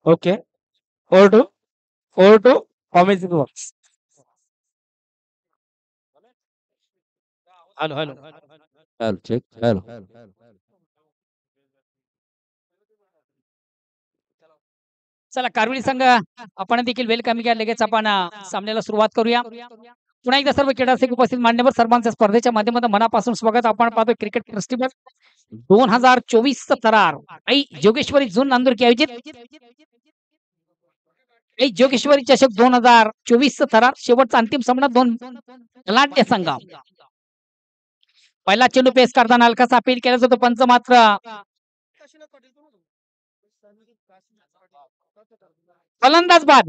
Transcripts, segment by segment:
Okay. 4-2. 4-2. Promising works. Hello, hello. Hello, check. Hello. चला कारवली संघ आपण देखील वेलकम घ्या. लगेच आपण सामन्याला सुरुवात करूया. पुन्हा एकदा सर्व क्रीडारसिक उपस्थित मान्यवर सर्वांचं स्पर्धेच्या माध्यमातून मनापासून स्वागत. आपण पाहतो क्रिकेट फेस्टिवल 2024 चा थरार आई जोगेश्वरी झोन नांदूर आयोजित आई जोगेश्वरी चषक 2024 चा थरार शेवटचा अंतिम सामना दोन लाट्य संघ. पहिला चेंडू पेस करताना हलकासा अपील केला जातो. पंच मात्र फलंदाज बाद.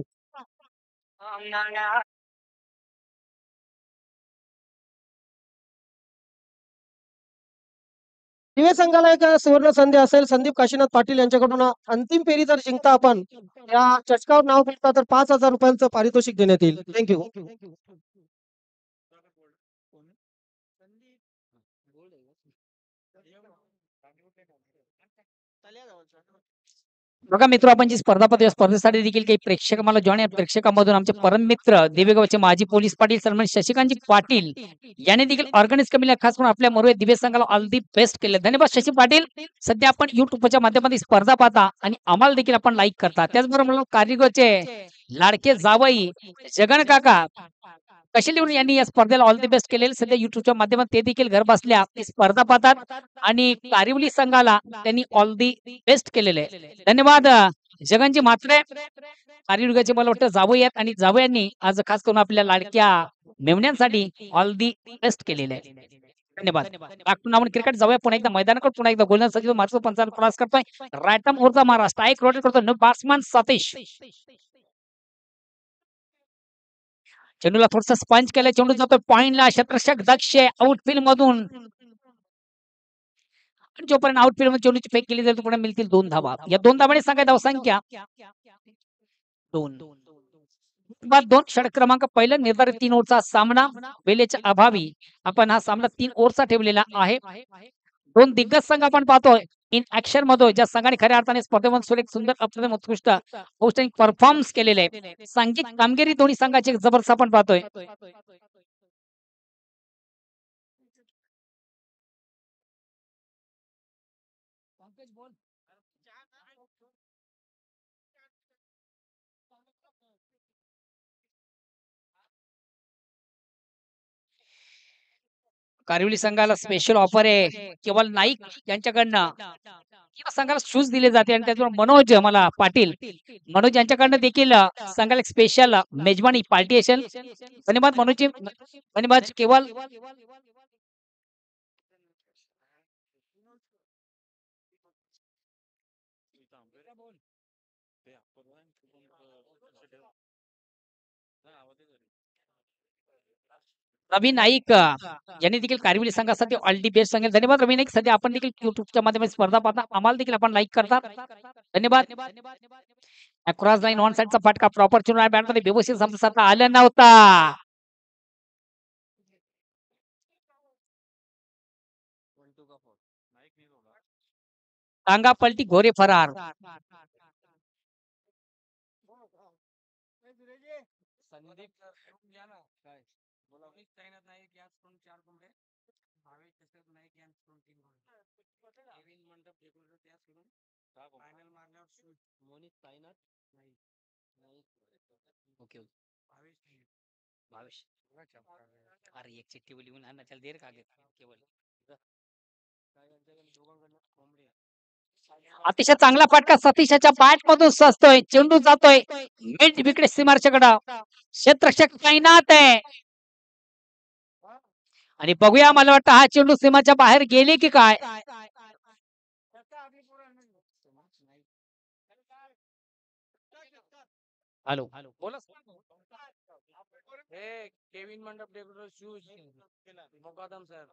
दिवे संघाला एक सुवर्ण संधी असेल. संदीप काशीनाथ पाटील यांच्याकडून अंतिम फेरी जर जिंकता आपण या चषकावर नाव भेटता तर 5,000 रुपयांचं पारितोषिक देण्यात येईल. थँक्यू. बघा मित्र, आपण जी स्पर्धा पाहतो या स्पर्धेसाठी देखील काही प्रेक्षक मला जॉईन आहेत. प्रेक्षकांमधून आमचे परम मित्र दिवेगावचे माजी पोलीस पाटील सन्मान शशिकांतजी पाटील यांनी देखील ऑर्गनाइज कमिटीला खास करून आपल्या मरुळे दिवे संघाला ऑल दी बेस्ट केले. धन्यवाद शशी पाटील. सध्या आपण युट्यूबच्या माध्यमातून स्पर्धा पाहता आणि आम्हाला देखील आपण लाईक करता. त्याचबरोबर कारिगोचे लाडके जावई जगन काका कशेलीवरून यांनी या स्पर्धेला ऑल दी बेस्ट केलेले. सध्या युट्यूबच्या माध्यमातून ते देखील घर बसल्या ती स्पर्धा पाहतात आणि कारिवली संघाला त्यांनी ऑल दी बेस्ट केलेले आहे. धन्यवाद जगनजी म्हात्रे. कारिवलीचे मला वाटतं जावई आहेत आणि जावयांनी आज खास करून आपल्या लाडक्या मेवण्यांसाठी ऑल दी बेस्ट केलेले आहे. धन्यवाद. आपण क्रिकेट जाऊया पुन्हा एकदा मैदानाकडे. पुन्हा एकदा गोलंदाज सचिव मार्च पंचायत प्रवास करतोय. राईट आर्म ओव्हरचा मारा स्ट्राईक रोटेट करतो. No batsman Satish. चेंडूला थोडस स्पंज केलं. चेंडू जातो पॉइंटला. क्षेत्ररक्षक दक्ष आउटफील्ड मधून जोपर्यंत आउटफील्ड मध्ये चेंडूची फेक केली जाईल पुढे मिळतील 2 धावा. या 2 धावांनी सांगा धावसंख्या 2. बाद 2 षटक क्रमांक पहिला निर्धारित 3 ओव्हरचा सामना वेळेच्या अभावी आपण हा सामना 3 ओव्हरचा ठेवलेला आहे. 2 दिग्गज संघ आपण पाहतोय इन ऍक्शन मध्ये ज्या संघाने खऱ्या अर्थाने स्पर्धेमध्ये सुरेख सुंदर अप्रतिम उत्कृष्ट आउटस्टँडिंग परफॉर्मन्स केलेले आहे. सांघिक कामगिरी दोन्ही संघाची जबरदस्त आपण पाहतोय. कारिवली संघाला स्पेशल ऑफर आहे. केवळ नाईक यांच्याकडनं किंवा संघाला शूज दिले जाते आणि त्याचबरोबर मनोज मला पाटील मनोज यांच्याकडनं देखील संघाला स्पेशल मेजवानी पार्टी असेल. धन्यवाद मनोजजी. धन्यवाद केवळ. रवी नाईक यांनी देखील कारिवली संघासाठी ऑल दी बेस्ट सांगेल. धन्यवाद रवी नाईक. सध्या आपण देखील युट्यूबच्या माध्यमातून स्पर्धा पाहता आम्हाला देखील आपण लाईक करता. धन्यवाद. क्रॉस लाईन ऑन साइडचा फटका प्रॉपर चुनाव बॅट मध्ये व्यवस्थित समजता आला नव्हता. टांगा पलटी घोरे फरार. ओके भावेश. अरे एक चिठ्ठी लिहून आणा त्याला देर का केवळ. अतिशय चांगला फटका सतीशाच्या बॅट मधून सजतोय. चेंडू जातोय मिड विकेट सीमारच्याकडं. क्षेत्ररक्षक तैनात आहे आणि बघूया मला वाटतं हा चेंडू सीमाच्या बाहेर गेले की काय. हॅलो बोला. केविन मंडप डेकोरेटर शूज मुकादम सर.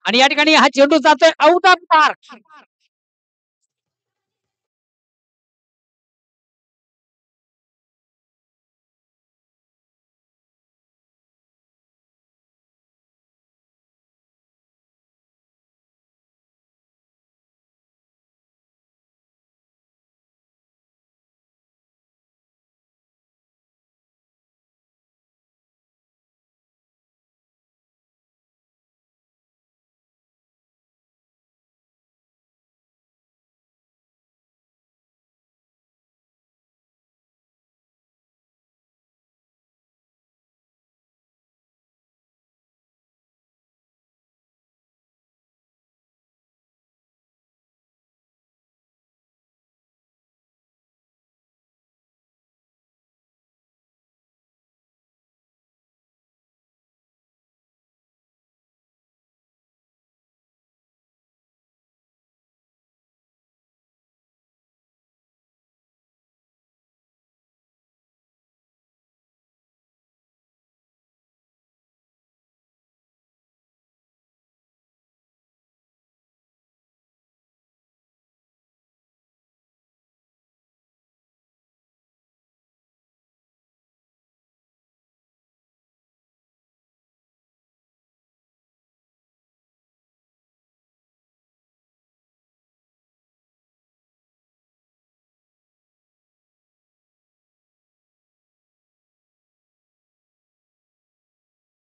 आणि या ठिकाणी हा चेंडू जातोय out of park.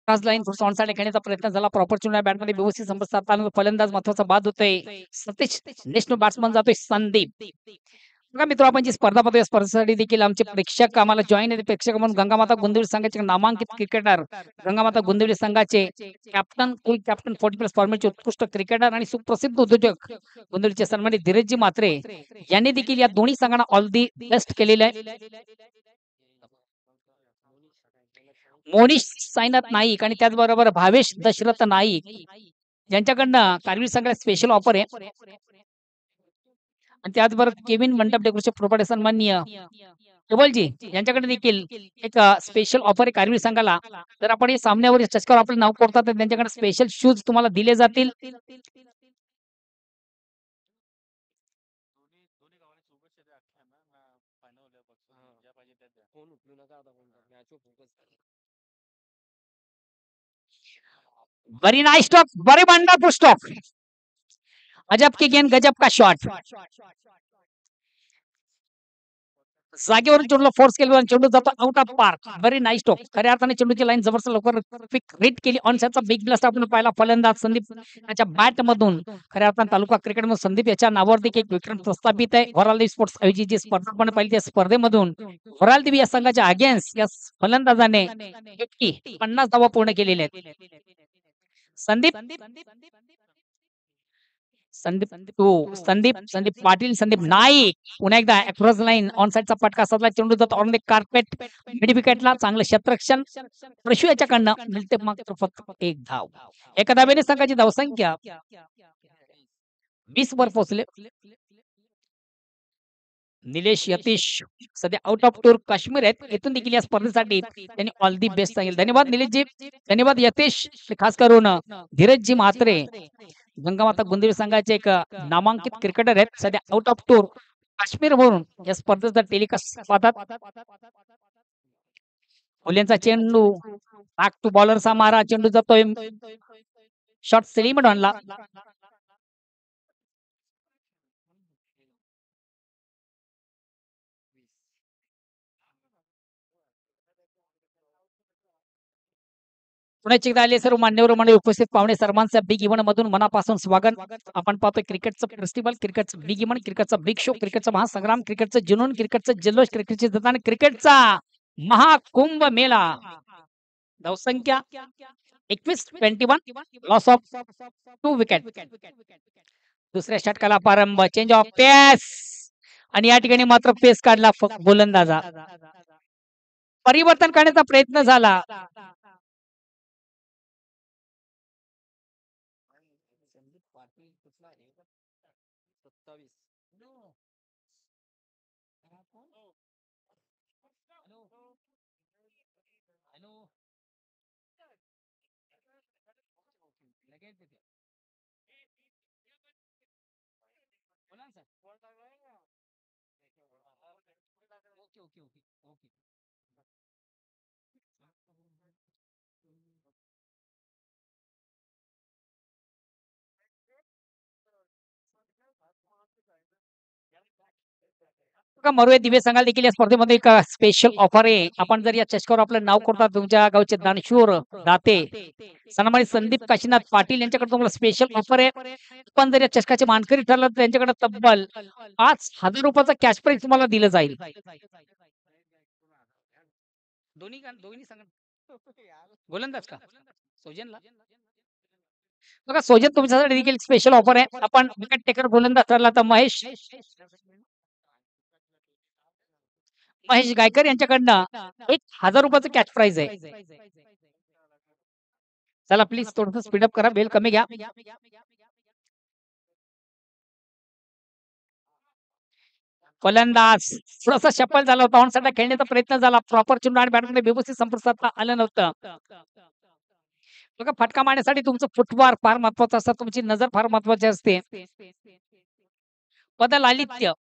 Cross line on side खेळण्याचा प्रयत्न झाला. प्रॉपर चुना बॅटमध्ये व्यवस्थित संपर्क साधताना फलंदाज महत्वाचा बाद होतोय. सतीश नेशनल बॅट्समन जातोय संदीप. बघा मित्र, आपण जी स्पर्धा पाहतोय, या स्पर्धेसाठी देखील आमचे प्रेक्षक आम्हाला जॉईन आहेत. प्रेक्षक म्हणून गंगामाता गोंदिवली संघाचे नामांकित क्रिकेटर, गंगामाता गोंदिवली संघाचे कॅप्टन, कुल कॅप्टन 40+ फॉर्मॅटचे उत्कृष्ट क्रिकेटर आणि सुप्रसिद्ध उद्योजक गोंदिवलीचे सन्मानित धीरजजी म्हात्रे यांनी देखील या दोन्ही संघांना ऑल दी बेस्ट केलेले आहे. मोनिश साईनाथ नाईक आणि त्याचबरोबर भावेश दशरथ नाईक यांच्याकडनं कारगिल संघाला स्पेशल ऑफर आहे. आणि त्याचबरोबर केविन मंडप डेकोरेशन प्रॉपर्टी सन्माननीय केवलजी यांच्याकडे देखील एक स्पेशल ऑफर आहे कारगिल संघाला. जर आपण या सामन्यावर चषकावर आपलं नाव कोरतात तर त्यांच्याकडे स्पेशल शूज तुम्हाला दिले जातील. व्हेरी नाइस स्टॉक, बरे वंडरफुल स्टॉक. अजब की गेंद, गजब का शॉट. जागेवरून चेंडूला फोर्स केला आणि चेंडू जातो out of park. Very nice stock. खऱ्या अर्थाने चेंडूची लाईन जबरदस्त लवकर क्विक हिट केली. ऑन साइडचा बिग ब्लास्ट आपण पाहिला. फलंदाज संदीप याच्या बॅट मधून खऱ्या अर्थाने तालुका क्रिकेट मधून संदीप याच्या नावावर देखील एक विक्रम प्रस्थापित आहे. वरालदेवी स्पोर्ट्स आयोजित जी स्पर्धा आपण पाहिली त्या स्पर्धेमधून वरालदेवी या संघाच्या अगेन्स्ट या फलंदाजाने 50 धावा पूर्ण केलेल्या आहेत. संदीप संदीप संदीप पाटील, संदीप नाईक पुन्हा एकदा अक्रॉस लाईन ऑन साइडचा फटका साधला. चेंडू जातो ऑन द कार्पेट मिड विकेटला. चांगलं क्षेत्ररक्षण प्रशू याच्याकडनं मिळते मात्र फक्त एक धाव. एका धावेने संघाची धावसंख्या 20 वर पोहोचले. निलेश यतीश सध्या आउट ऑफ टूर काश्मीर आहेत. येथून देखील या स्पर्धेसाठी त्यांनी ऑल दी बेस्ट सांगितलं. धन्यवाद निलेशजी, धन्यवाद यतीश. खास करून धीरजजी म्हात्रे गंगामाता गोंदिवली संघाचे एक नामांकित क्रिकेटर आहेत. सध्या आउट ऑफ टूर काश्मीर वरून या स्पर्धेचा टेलिकास्ट पाहतात. फुलेंचा चेंडू बॅक टू बॉलरचा मारा. चेंडू जातोय शॉट सेलिम डॉनला. पुण्याची आले सर्व मान्यवर मंडळी, उपस्थित पाहुणे सर्वांचं बिग इव्हेंट मधून मनापासून स्वागत. आपण पाहतोय क्रिकेटचं फेस्टिवल, क्रिकेटचं बिग इव्हेंट, क्रिकेटचा बिग शो, क्रिकेटचा महासंग्राम, क्रिकेटचं जुनून, क्रिकेटचं जल्लोष, क्रिकेटची जत्रा आणि क्रिकेटचा महाकुंभ मेला. धावसंख्या 21-21, लॉस ऑफ 2 विकेट. दुसऱ्या षटकाला प्रारंभ. चेंज ऑफ पेस आणि या ठिकाणी मात्र पेस काढला गोलंदाजा. परिवर्तन करण्याचा प्रयत्न झाला. मरुळे दिवे संघाला देखील या स्पर्धेमध्ये एक स्पेशल ऑफर आहे. आपण जर या चषकावर आपलं नाव करता तुमच्या गावचे दानशूर दाते सन्मानित संदीप काशीनाथ पाटील यांच्याकडे तुम्हाला स्पेशल ऑफर आहे. पण जर या चषकाचे मानकरी ठरलं तर त्यांच्याकडे तब्बल 5,000 रुपयाचा कॅश प्राइज तुम्हाला दिलं जाईल. दोन्ही संघ गोलंदाज का सोजनला बघा, सोजन तुमच्यासाठी देखील स्पेशल ऑफर आहे. आपण विकेट टेकर गोलंदाज ठरला तर महेश गायकर यांच्याकडनं 1,000 रुपयाचं कॅश प्राइज आहे. चला प्लीज थोडंसं स्पीडअप करा, बेल कमी घ्या. फलंदाज थोडासा शफल झाला होता. ऑन साइडला खेळण्याचा प्रयत्न झाला. प्रॉपर चेंडू आणि बॅटमध्ये व्यवस्थित संपर्क साधता आलं नव्हतं. बघा, फटका मारण्यासाठी तुमचं फुटवर्क फार महत्वाचं असतं. तुमची नजर फार महत्वाची असते. बदल आलित्य,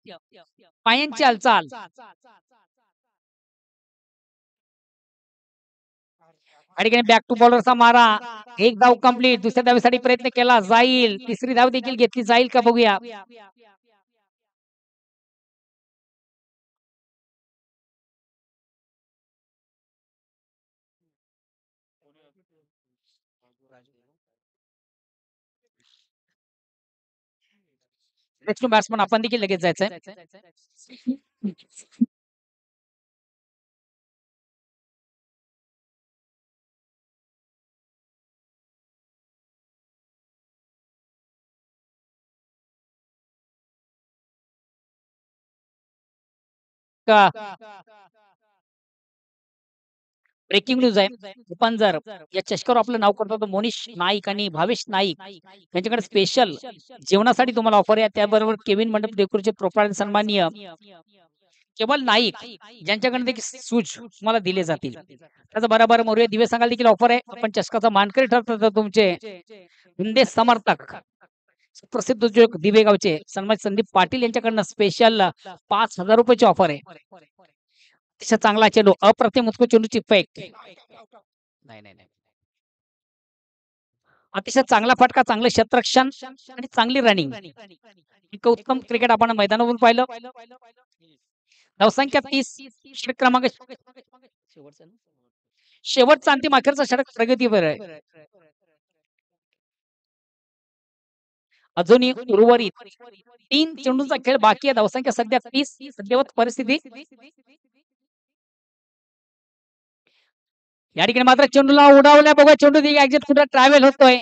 पायांची हालचाल, आणि बॅक टू बॉलरचा मारा. एक धाव कंप्लीट. दुसऱ्या धावेसाठी प्रयत्न केला जाईल. तिसरी धाव देखील घेतली जाईल का बघूया. नेक्स्ट बॅट्समन आपण देखील लगेच जायचंय. का ब्रेकिंग न्यूज आहे. पण जर या चषकावर आपलं नाव करतो तर मोनिश नाईक आणि भावेश नाईक यांच्याकडे स्पेशल जेवणासाठी तुम्हाला ऑफर आहे. त्याबरोबर केविन मंडप डेकोरचे प्रोफाईल सन्माननीय केवळ नाईक ज्यांच्याकडे देखील सूज तुम्हाला दिले जातील. त्याचा बरोबर मोरया दिवे सांगाल देखील ऑफर आहे. आपण चषकाचा मानकरी ठरतात तर तुमचे हिंदे समर्थक प्रसिद्ध उद्योग दिवेगावचे सन्मानित संदीप पाटील यांच्याकडनं स्पेशल 5,000 रुपयाची ऑफर आहे. अतिशय चांगला चेंडू, अप्रतिम उत्कृष्ट चेंडूची फेक. नाही. अतिशय चांगला फटका, चांगलं क्षेत्ररक्षण आणि चांगली रनिंग. एक उत्तम क्रिकेट आपण मैदानावरून पाहिलं. धावसंख्या 30, षटक क्रमांक शेवटचा अंतिम अखेरचा षटक प्रगतीवर आहे. अजूनही उर्वरित 3 चेंडूंचा खेळ बाकी आहे. धावसंख्या सध्या 30. सध्यावत परिस्थिती या ठिकाणी मात्र चेंडूला उडावल्या बघा. चेंडू एक्झिट कुठे ट्रॅव्हल होतोय.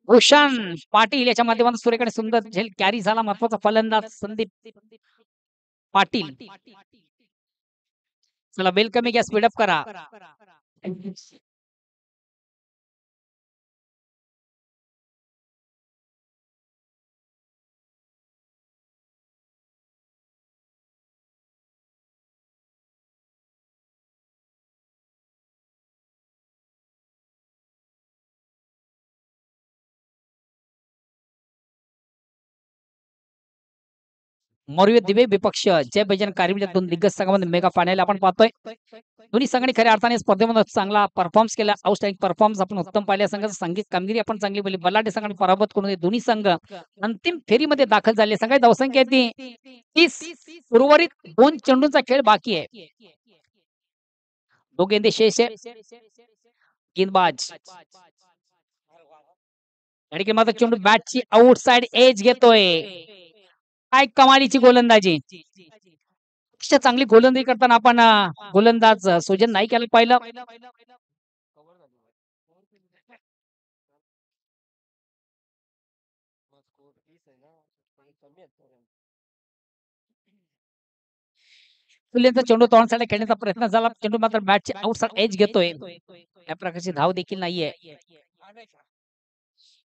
भूषण पाटील याच्या माध्यमातून सूर्यकडे सुंदर झेल कॅरी झाला. महत्वाचा फलंदाज संदीप पाटील. चला बेल कमी घ्या, स्पीडअप करा. मोरवे दिवे विपक्ष जय बजन कारगिल 2 दिग्गज संघामध्ये मेगा फायनल आपण पाहतोय. दोन्ही संघाने खऱ्या अर्थाने स्पर्धेमध्ये चांगला परफॉर्मन्स केला. आउटस्टँडिंग परफॉर्मन्स आपण उत्तम पाहिल्या. संघाचा संगीत कामगिरी आपण चांगली पाहिली. बलाढ्य संघाने पराभूत करून दोन्ही संघ अंतिम फेरीमध्ये दाखल झाले. संघाची धावसंख्या ती 30. उर्वरित 2 चेंडूंचा खेळ बाकी आहे. दोघे शेष आहे. गेंदबाज आणि मात्र चेंडू बॅटची आउटसाइड एज घेतोय. काय कमालीची गोलंदाजी. चांगली गोलंदाजी करताना आपण गोलंदाज सुजन नाईक याला पाहिलं. चेंडू तोंडसाठी खेळण्याचा प्रयत्न झाला. चेंडू मात्र बॅटची आउटसाइड एज घेतोय. या प्रकारची धाव देखील नाहीये.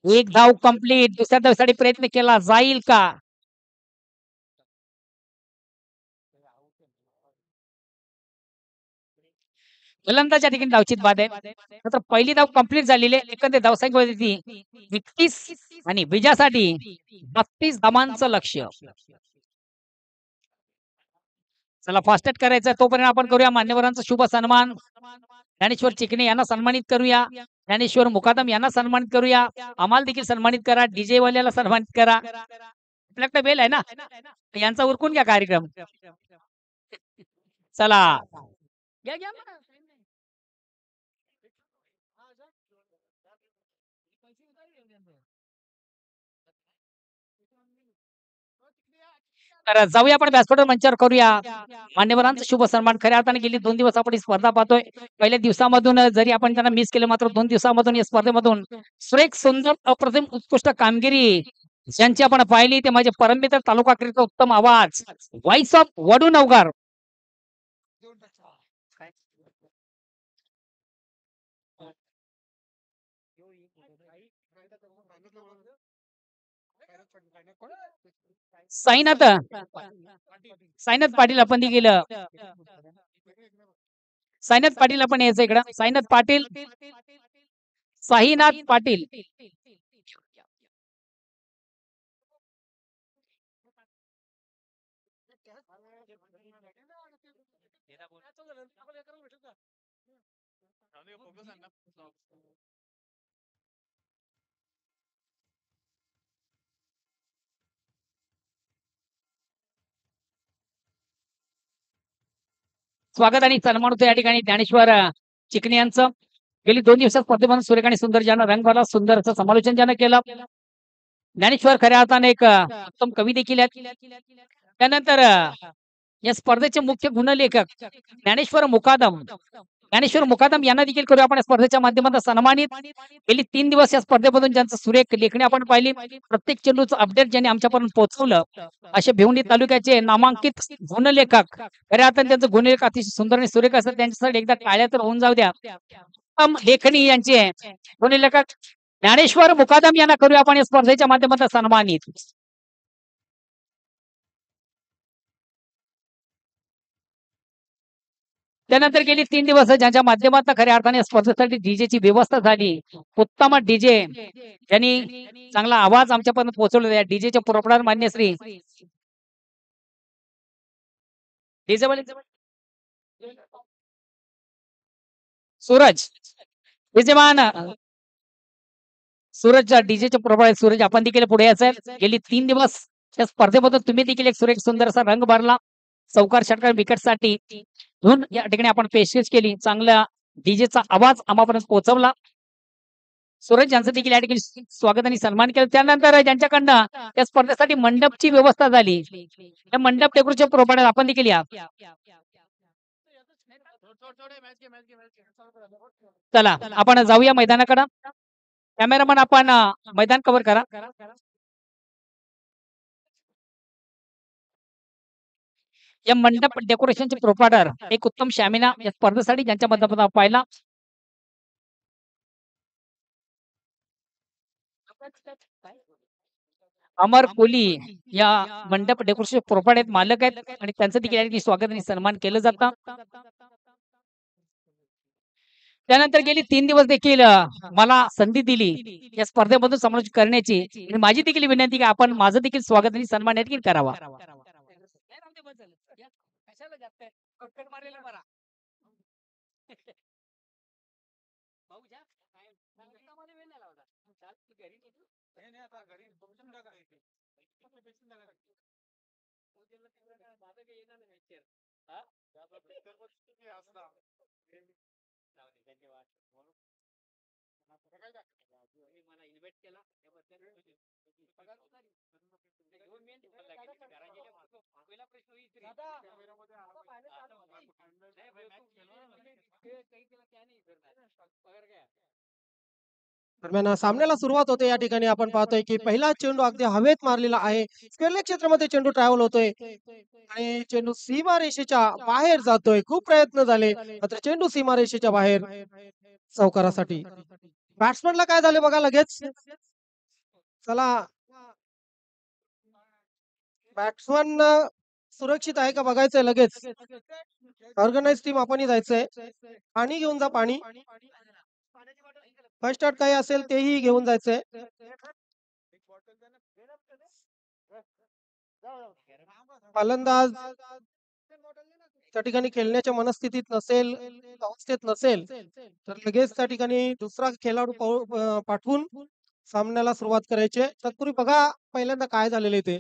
एक धाव कंप्लीट. दुसऱ्या धावसाठी प्रयत्न केला जाईल का. गोलंदाजच्या ठिकाणी धावचित बाद आहे. मात्र पहिली धाव कंप्लीट झालेली आहे. एकंदर धावसंख्या होती 31 आणि विजयासाठी 32 धावांचं लक्ष्य. चला फास्टेट करायचं. तोपर्यंत आपण करूया मान्यवरांचा शुभ सन्मान. ज्ञानेश्वर चिकणे यांना सन्मानित करूया. ज्ञानेश्वर मुकादम यांना सन्मानित करूया. आम्हाला देखील सन्मानित करा. डीजे वाल्याला सन्मानित करा. आपल्याकडे बेल आहे ना, यांचा उरकून घ्या कार्यक्रम. चला घ्या. तर जाऊया आपण व्यासपीठावर मंचावर करूया मान्यवरांचा शुभ सन्मान. खऱ्या अर्थाने गेली 2 दिवस आपण ही स्पर्धा पाहतोय. पहिल्या दिवसामधून जरी आपण त्यांना मिस केलं, मात्र 2 दिवसामधून या स्पर्धेमधून सुरेख सुंदर अप्रतिम उत्कृष्ट कामगिरी ज्यांची आपण पाहिली ते माझे परममित्र तालुका क्रिकेट उत्तम आवाज व्हॉइस ऑफ वडू नवगार. साईनाथ पाटील आपण गेलं. साईनाथ पाटील आपण यायचं इकडं. साईनाथ पाटील, साईनाथ पाटील. स्वागत आणि सन्मान होतो या ठिकाणी ज्ञानेश्वर चिकणे यांचं गेली 2 दिवसात स्पर्धेमधून सुरेख आणि सुंदर ज्यानं रंग भरला, सुंदर असं समालोचन ज्यानं केलं. ज्ञानेश्वर खऱ्या अर्थाने एक उत्तम कवी देखील आहेत. त्यानंतर या स्पर्धेचे मुख्य गुणलेखक ज्ञानेश्वर मुकादम यांना देखील करू आपण या स्पर्धेच्या माध्यमातून सन्मानित. गेली 3 दिवस या स्पर्धेमधून ज्यांचं सुरेख लेखणी आपण पाहिली, प्रत्येक चेंडूचं अपडेट ज्यांनी आमच्यापर्यंत पोहोचवलं, असे भिवंडी तालुक्याचे नामांकित गुणलेखक खऱ्या अर्थाने त्यांचं गुणलेखक अतिशय सुंदर आणि सुरेख असतात. त्यांच्यासाठी एकदा टाळ्या तर होऊन जाऊ द्या. उत्तम लेखणी यांचे गुणलेखक ज्ञानेश्वर मुकादम यांना करूया आपण या स्पर्धेच्या माध्यमातून सन्मानित. त्यानंतर गेली 3 दिवस ज्यांच्या माध्यमातून खऱ्या अर्थाने स्पर्धेसाठी डीजेची व्यवस्था झाली. उत्तम डीजे यांनी चांगला आवाज आमच्यापर्यंत पोहोचवला. या डीजेचे पुरवठादार मान्य श्री सूरज विजयमान सूरज डीजेचे पुरवठादार सूरज आपण देखील पुढे यायचं. गेली 3 दिवस या स्पर्धेमधून तुम्ही देखील एक सुरेख सुंदर असा रंग भरला. चौकार षटकार विकेटसाठी धून या ठिकाणी आपण पेशकश केली. चांगला डीजेचा आवाज आम्हापर्यंत पोहोचवला. सूरज यांचं देखील या ठिकाणी स्वागत आणि सन्मान केलं. त्यानंतर ज्यांच्याकडनं या स्पर्धेसाठी मंडपची व्यवस्था झाली, या मंडप डेकोरेशन पुरवठादार आपण देखील या. चला आपण जाऊया मैदानाकडे. कॅमेरामन आपण मैदान कव्हर करा. या मंडप डेकोरेशनचे प्रोपायटर एक उत्तम शामिना या स्पर्धेसाठी ज्यांच्या माध्यमातून पाहिला. अमर कोहली या मंडप डेकोरेशन प्रोपायटर मालक आहेत आणि त्यांचं देखील स्वागत आणि सन्मान केलं जातं. त्यानंतर गेली 3 दिवस देखील मला संधी दिली या स्पर्धेमधून समालोचन करण्याची. आणि माझी देखील विनंती की आपण माझं देखील स्वागत आणि सन्मान या ठिकाणी करावा. दरम्यान सामन्याला सुरुवात होते. या ठिकाणी आपण पाहतोय की पहिला चेंडू अगदी हवेत मारलेला आहे. स्क्वेअर क्षेत्रामध्ये चेंडू ट्रॅव्हल होतोय आणि चेंडू सीमारेषेच्या बाहेर जातोय. खूप प्रयत्न झाले मात्र चेंडू सीमारेषेच्या बाहेर चौकारासाठी. बॅट्समनला काय झाले बघा लगेच. चला बॅट्समन सुरक्षित आहे का बघायचंय लगेच. ऑर्गनाइज टीम आपणही जायचंय. पाणी घेऊन जा. पाणी फर्स्ट एड काही असेल तेही घेऊन जायचंय. फलंदाज त्या ठिकाणी खेळण्याच्या मनस्थितीत नसेल, अवस्थेत नसेल तर लगेच त्या ठिकाणी दुसरा खेळाडू पाठवून सामन्याला सुरुवात करायची. तत्पूर्वी बघा पहिल्यांदा काय झालेले ते.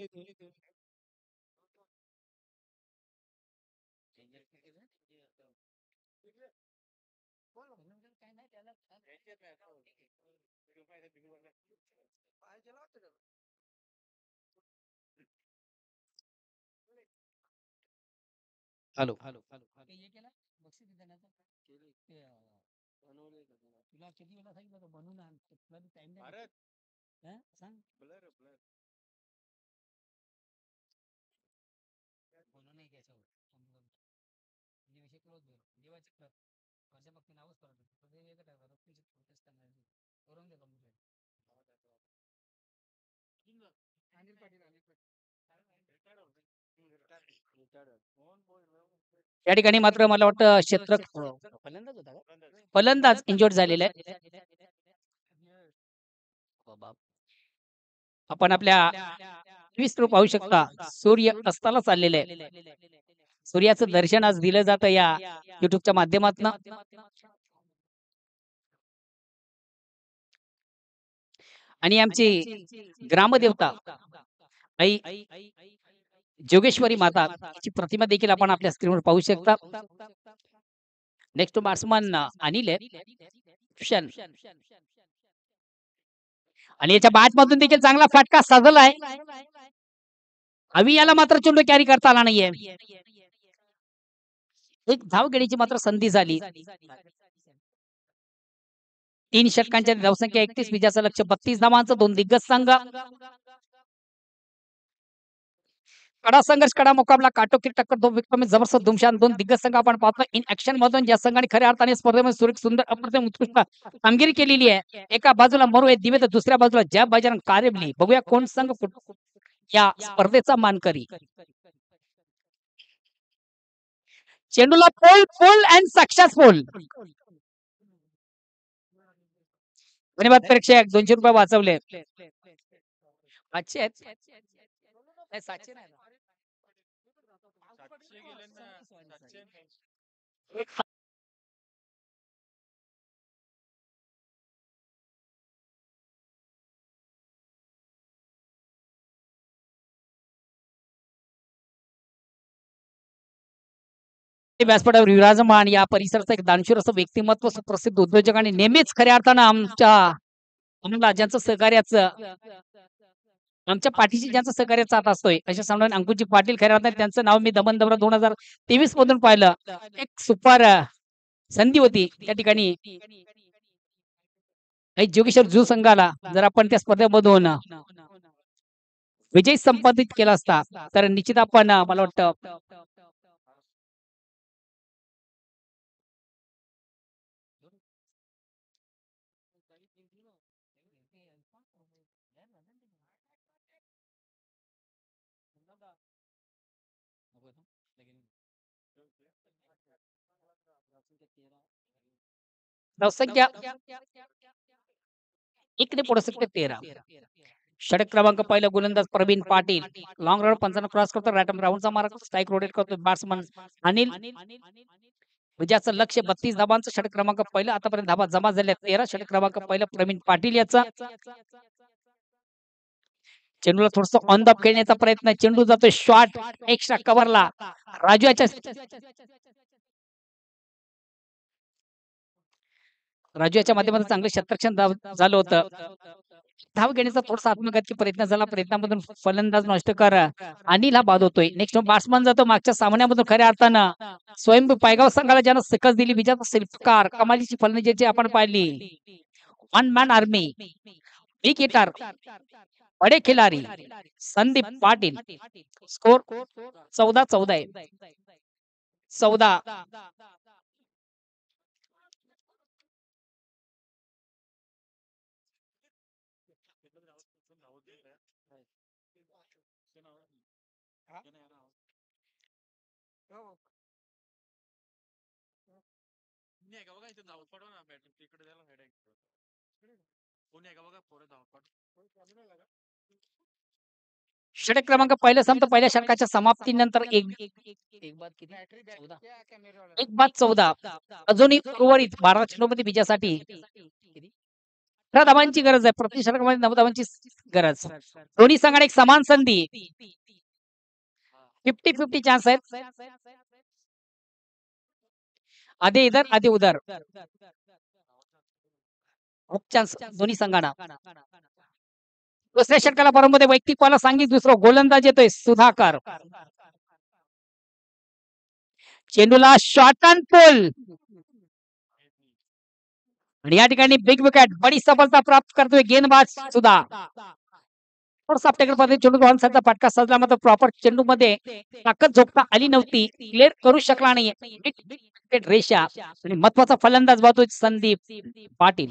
हॅलो. या ठिकाणी मात्र मला वाटतं क्षेत्र फलंदाज इंजोर्ड झालेला आहे. आपण आपल्या टीव्ही पाहू शकता सूर्य अस्ताला चाललेला आहे. सूर्याचं दर्शन आज दिलं जातं या युट्यूबच्या माध्यमातून. आणि आमची ग्रामदेवता आई जोगेश्वरी माता ची प्रतिमा देखील आपण आपल्या स्क्रीनवर पाहू शकता. नेक्स्ट बॅट्समन अनिल आहे. शन. आणि याच्या बॅट मधून देखील चांगला फटका साजलाय. याला मात्र चेंडू कॅरी करता आला नाहीये. एक धाव घेण्याची मात्र संधी झाली. 3 षटकांच्या धावसंख्या 31, विजयाचं लक्ष 32 धावांचं. 2 दिग्गज संघ. कडा संघर्ष, कडा मुकाबला, काटोकी टक्कर, 2 विक्रमी जबरदस्त धुमशान 2 दिग्गज संघ आपण पाहतो इन ऍक्शन मधून. ज्या संघाने खऱ्या अर्थाने स्पर्धेमध्ये सुंदर अप्रतिम उत्कृष्ट कामगिरी केलेली आहे. एका बाजूला मरू आहे दिवे तर दुसऱ्या बाजूला जय बजरंग कारेबली. बघूया कोण संघ या स्पर्धेचा मानकरी. चेंडूला पोल पोल अँड सक्सेसफुल. धन्यवाद प्रेक्षक. 200 रुपये वाचवले. अच्छे आहेत. नाही, 700 नाही. व्यासपीठावर विराजमान या परिसराचं एक दानशूर असं व्यक्तिमत्व, सुप्रसिद्ध उद्योजक आणि नेहमीच खऱ्या अर्थानं आम्हाला ज्यांचं सहकार्याचं आमच्या पाठीशी ज्यांचं सहकार्य साथ असतोय अशा समोर अंकुजी पाटील. खऱ्या अर्थाने त्यांचं नाव मी दमन दबरा 2023 मधून पाहिलं. एक सुपर संधी होती त्या ठिकाणी. जोगेश्वर जू संघाला जर आपण त्या स्पर्धेमधून विजय संपादित केला असता तर निश्चित आपण मला वाटतं धावसंख्या 1 ने पुढे 13. षटक क्रमांक पहिला गोलंदाज Praveen Patil. Long round 55 cross करतो. रॅटम राऊंडचा मारा करतो. स्ट्राईक रोटेट करतो बॅट्समन अनिल. विजयाचं लक्ष 32 धाबांचं. षटक क्रमांक पहिला. आतापर्यंत धाबा जमा झाल्या 13. षटक क्रमांक पहिला प्रवीण पाटील याचा. चेंडूला थोडस ऑन द खेळण्याचा प्रयत्न. चेंडू जातो शॉट एक्स्ट्रा कव्हरला. राजू याच्या माध्यमातून चांगलं शतरक्षण झालं होतं. धाव घेण्याचा थोडासा आत्मघातकी प्रयत्न झाला. प्रयत्नामधून फलंदाज नष्टकर अनिल हा बाद होतोय. नेक्स्ट बॅट्समन जातो. मागच्या सामन्यामधून खऱ्या अर्थानं स्वयंभू पायगाव संघाला ज्यानं शिकस्त दिली. विजयाचा शिल्पकार कमालीची फलंदाजी आपण पाहिली. One man army, big hitter, बडे खिलारी संदीप पाटील. स्कोर 14-14 आहे. 14. षटक क्रमांक पहिला संपतो. पहिल्या षटकाच्या समाप्तीनंतर एक बाद 14. अजूनही उर्वरित 12 चेंडूमध्ये विजयासाठी 18 धावांची गरज आहे. प्रति षटकामध्ये 9 धावांची गरज. दोन्ही संघाने एक समान संधी. 50-50 चान्स आहेत. आधी इधर आधी उधर चान्स दोन्ही संघांना. दुसऱ्या षटकाला बरोबर वैयक्तिकवाला सांगित. दुसरा गोलंदाज येतोय सुधाकर. चेंडूला शॉट अँड पुल आणि या ठिकाणी बिग विकेट. बडी सफलता प्राप्त करतोय गेंदबाज सुद्धा. थोडासा चेंडू बॉलचा फटका सजला मात्र प्रॉपर चेंडू मध्ये ताकद झोपता आली नव्हती. क्लिअर करू शकला नाही रेषा. आणि महत्वाचा फलंदाज बाजू संदीप पाटील.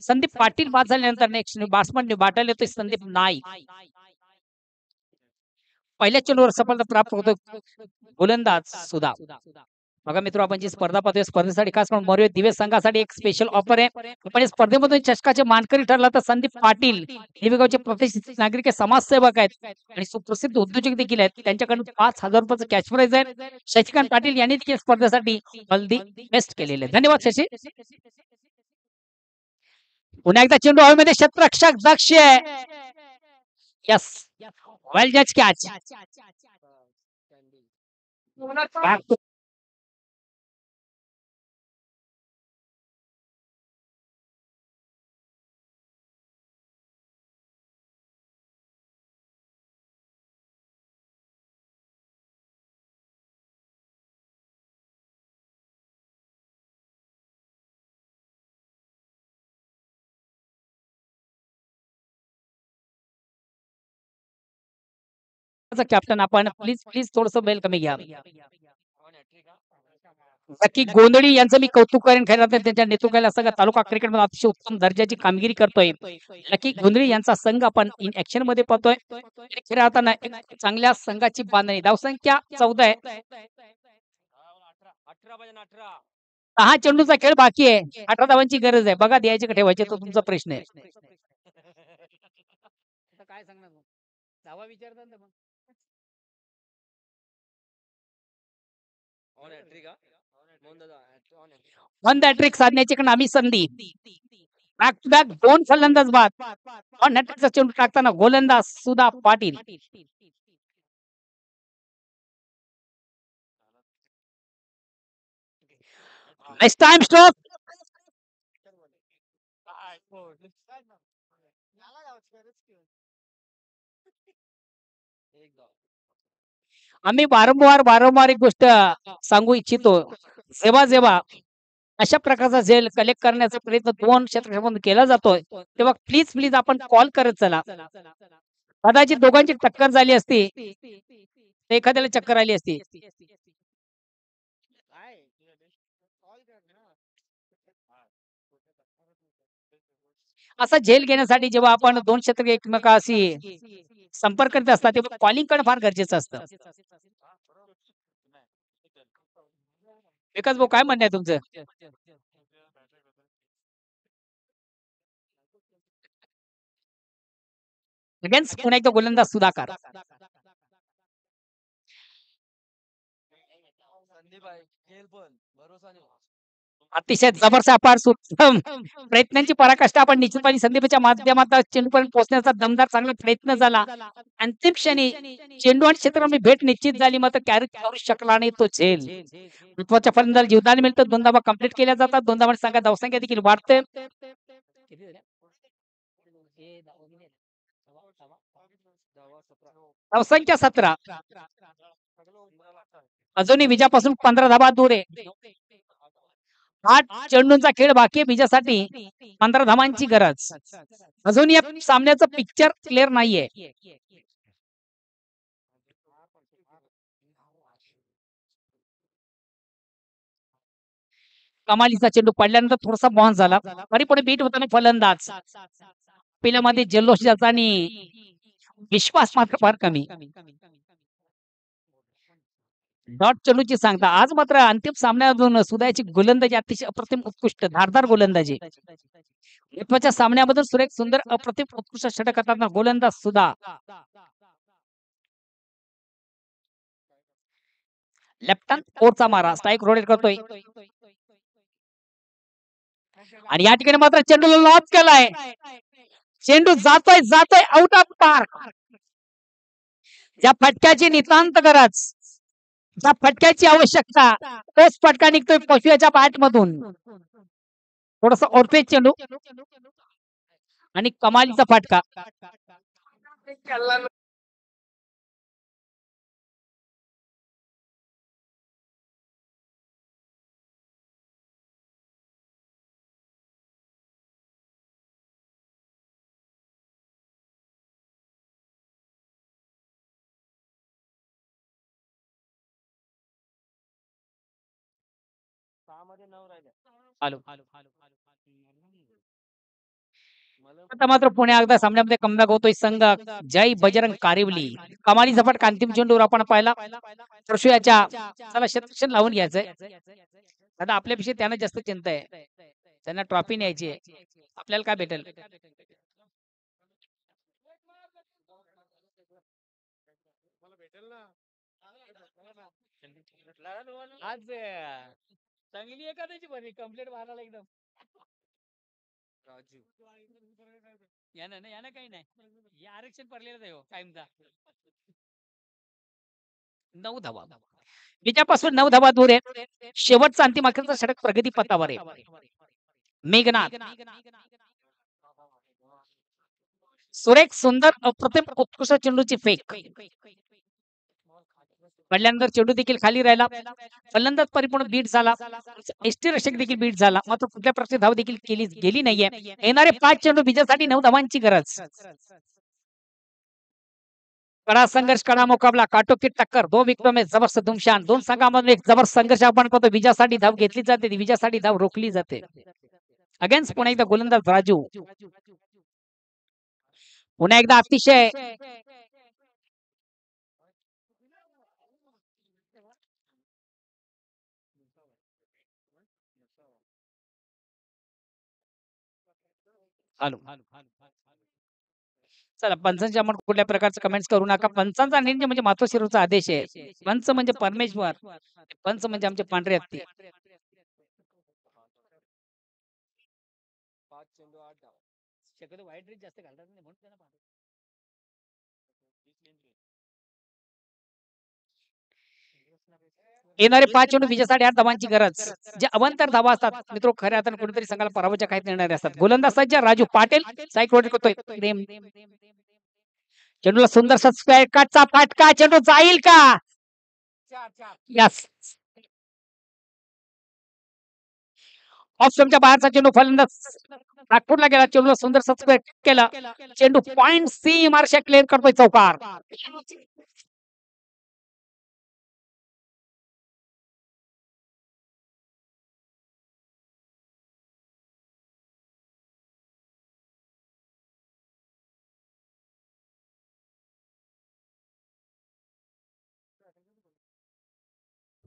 संदीप पाटील बाद झाल्यानंतर नेक्स्ट बॅट्समन बाटल येतोय संदीप नाईक. पहिल्या चेंडूवर सफलता प्राप्त होतो गोलंदाज सुधा. बघा मित्र, आपण जी स्पर्धा पाहतोय स्पर्धेसाठी खास करून मोरवे दिवे संघासाठी एक स्पेशल ऑफर आहे. आपण या स्पर्धेमधून चषकाचे मानकरी ठरला तर संदीप पाटील देवेगावचे प्रतिष्ठित नागरिक आहे, समाजसेवक आहेत आणि सुप्रसिद्ध उद्योजक देखील आहेत. त्यांच्याकडून 5,000 रुपयाचं कॅश प्राइज आहे. शशिकांत पाटील यांनी देखील स्पर्धेसाठी ऑल दी बेस्ट केलेले आहे. धन्यवाद शशी. पुन्हा एकदा चेंडू हवेमध्ये क्षेत्ररक्षक दक्ष आहे. यस, वेल जज कॅच. कॅप्टन आपण प्लीज प्लीज थोडस बेल कमी घ्या. नक्की गोंधळी यांचं मी कौतुक करेन. खरं तर त्यांच्या नेतृत्वाला सगळं तालुका क्रिकेटमध्ये अतिशय उत्तम दर्जाची कामगिरी करतोय. नक्की गोंधळी यांचा संघ आपण इन ऍक्शन मध्ये पाहतोय. खऱ्या अर्थानं एक चांगल्या संघाची बांधणी. धावसंख्या 14 आहे. 6 चेंडूचा खेळ बाकी आहे. 18 धावांची गरज आहे. बघा द्यायचे का ठेवायचे तो तुमचा प्रश्न आहे. काय सांगणार मग? धावा विचारतात ना मग. वन हॅट्रिक साधण्याची आम्ही संधी. बॅक टू बॅक 2 फलंदाज बाद. वन हॅट्रिकचा चेंडू टाकताना गोलंदाज सुधा पाटील. Next time stop. आम्ही वारंवार एक गोष्ट सांगू इच्छितो. जेव्हा जेव्हा अशा प्रकारचा झेल कलेक्ट करण्याचा प्रयत्न 2 क्षेत्रक्षेत्रामध्ये केला जातोय तेव्हा प्लीज प्लीज आपण कॉल करत चला. कदाचित दोघांची टक्कर झाली असती तर एखाद्याला चक्कर आली असती. असा झेल घेण्यासाठी जेव्हा आपण 2 क्षेत्र एकमेकाशी संपर्क करत असतात तेव्हा कॉलिंग करणं फार गरजेचं असतं. विकास भाऊ, काय म्हणणं आहे तुमचं? अगेन्स्ट पुन्हा एकदा गोलंदाज सुधाकर. अतिशय जबरदस्त अपार उत्तम प्रयत्नांची पराकाष्ठा आपण निश्चितपणे संदीपच्या माध्यमातून चेंडूपर्यंत पोहोचण्याचा दमदार चांगला प्रयत्न झाला. अंतिम क्षणी चेंडू आणि क्षेत्रामध्ये भेट निश्चित झाली, मात्र कॅरी करू शकला नाही तो झेल. महत्वाच्या फलंदाज जीवदान मिळतं. 2 धावा कंप्लीट केल्या जातात. 2 धावांनी संघात धावसंख्या देखील वाढते. धावसंख्या 17. अजूनही विजयापासून 15 धावा दूर आहे. 8 चेंडूंचा खेळ बाकी आहे विजयासाठी. 15 धावांची गरज. अजून या सामन्याचं पिक्चर क्लिअर नाहीये. कमालीचा चेंडू पडल्यानंतर थोडासा बाउन्स झाला. तरी पुढे बीट होताना फलंदाज पिल्यामध्ये जल्लोष जाता आणि विश्वास मात्र फार कमी. डॉट चेंडूची सांगता. आज मात्र अंतिम सामन्यातून सुधाची गोलंदाजी अतिशय अप्रतिम उत्कृष्ट धारदार गोलंदाजी. महत्वाच्या सामन्यामधून सुरेख सुंदर अप्रतिम उत्कृष्ट षटक करताना गोलंदाज सुधा. लेफ्ट हँड कोरचा मारा स्ट्राईक रोटेट करतोय आणि या ठिकाणी मात्र चेंडूला लॉक केलाय. चेंडू जातोय आउट ऑफ पार्क. ज्या फटक्याची नितांत गरज, ज्या फटक्याची आवश्यकता, तोच फटका निघतोय पशुच्या बॅट मधून. थोडस ओरफेज चेंडू आणि कमालीचा फटका. आलो. आता मात्र पुन्हा एकदा सामन्यामध्ये कमबॅक होतोय संघ जय बजरंग कारिवली. कमाली झपाट अंतिम चेंडूवर आपण पाहिला परशुयाच्या चला शतक्षण लावून घ्यायचंय. आता आपल्यापेक्षा त्यांना जास्त चिंता आहे. त्यांना ट्रॉफी न्यायची आहे. आपल्याला काय भेटेल? आज चांगली एखाद्याची बरी कंप्लीट मारायला एकदम राजू यानं काही नाही. हे आरक्षण पडलेलं आहे हो कायमचा. 9 धावा. विजयापासून 9 धावा दूर आहे. शेवटचा अंतिम अखेरचा षटक प्रगती पथावर आहे. मेघनाथ सुरेख सुंदर अप्रतिम उत्कृष्ट चेंडूची फेक. पहिल्यांदा चेंडू देखील खाली राहिला. फलंदाज परिपूर्ण बीट झाला. एसटी रक्षक देखील बीट झाला. मात्र कुठल्या प्रकारची धाव देखील केली गेली नाहीये. येणारे 5 चेंडू विजयासाठी 9 धावांची गरज. कडा संघर्ष कडा मुकाबला काटोकी टक्कर 2 विकेटों में जबरदस्त धुमशान. 2 संघांमध्ये एक जबरदस्त संघर्ष आपण पाहतो. विजयासाठी धाव घेतली जाते, विजयासाठी धाव रोखली जाते. अगेन्स्ट पुन्हा एकदा गोलंदाज राजू. पुन्हा एकदा अतिशय हॅलो चला पंचांच्या आपण कुठल्या प्रकारचे कमेंट्स करू नका. पंचांचा निर्णय म्हणजे मातोश्रीचा आदेश आहे. पंच म्हणजे परमेश्वर, पंच म्हणजे आमचे पांढरे हत्ती. शक्यतो व्हाईट ड्रेस जास्त घालतात नाही म्हणून त्यांना पांढरे. येणारे 5 चेंडू विजयासाठी 8 धावांची गरज. जे अवंतर धावा असतात मित्रो खऱ्या अर्थाने कुठेतरी संघाला पराभवाच्या खाईत नेणारे असतात. गोलंदाज सज्ज राजू पाटील साईक रोड करतोय प्रेम. चेंडूला सुंदर स्क्वेअर कटचा फटका. चेंडू जाईल का? यस. ऑफ स्टंपच्या बाहेरचा चेंडू फलंदाज नागपूरला गेला. चेंडूला सुंदर स्क्वेअर केला. चेंडू पॉइंट सी मार्शा क्लिअर करतोय चौकार.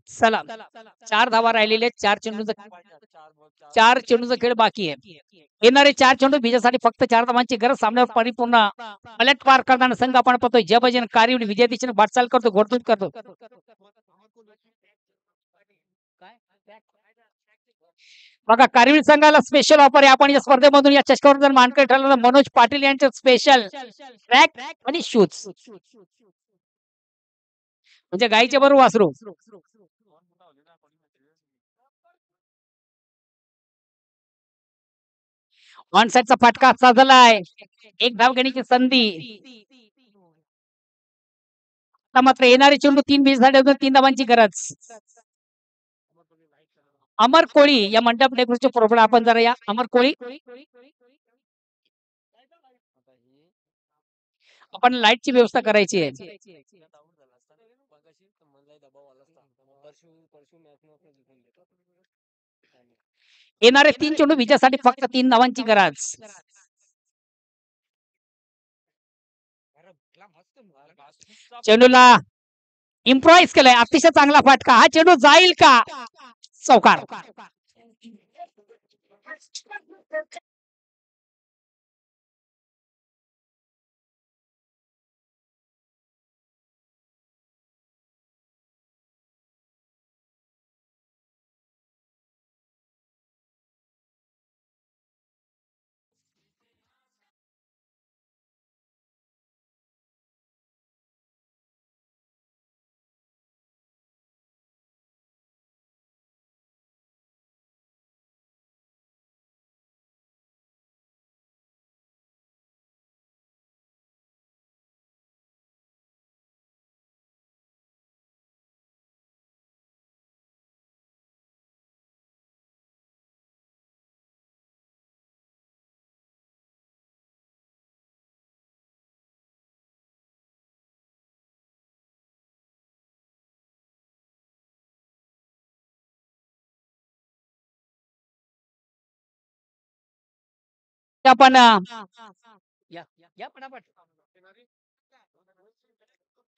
चला 4 धावा राहिलेले 4 चेंडूचा खेळ बाकी आहे. येणारे 4 चेंडू विजयासाठी फक्त 4 धावांची गरज. सामन्यावर परिपूर्ण पलटवार करताना संघ आपण पाहतोय जय बजरंग कारिवली विजय दिशेने वाटचाल करतो, घोडदूत करतो. बघा कारिवली संघाला स्पेशल ऑफर आहे. आपण या स्पर्धेमधून या चषकावर जर मानकरी ठरलं तर मनोज पाटील यांचे स्पेशल ट्रॅक आणि शूज म्हणजे गाईच्या बरोबर वासरू. ऑन साइडचा फटका साजलाय. एक धाव घेण्याची संधी. आता मात्र येणारे चेंडू 3 विजयासाठी 3 धावांची गरज. अमर कोळी या मंडप डेकोरेशनच्या प्रोग्राम आपण जरा या अमर कोळी आपण लाईटची व्यवस्था करायची आहे. येणारे 3 चेंडू विजयासाठी फक्त 3 धावांची गरज. चेंडूला इम्प्रोवाइज केलाय. अतिशय चांगला फटका. हा चेंडू जाईल का? चौकार. ते आपण या पटापट.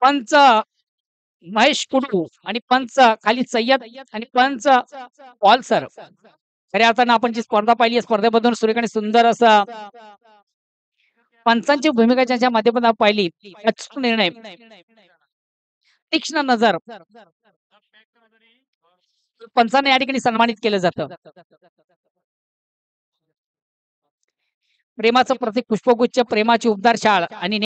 पंच महेश कुडू आणि पंच खाली सय्यद आणि पंच पॉल सर. खऱ्या अर्थानं आपण जी स्पर्धा पाहिली या स्पर्धेमधून सुरेख आणि सुंदर असं पंचांची भूमिका ज्यांच्या माध्यमातून आपण पाहिली. अचूक निर्णय, तीक्ष्ण नजर पंचांना या ठिकाणी सन्मानित केलं जातं. प्रेमाचं प्रतीक पुष्पगुच्छ, प्रेमाची उबदार शाळ आणि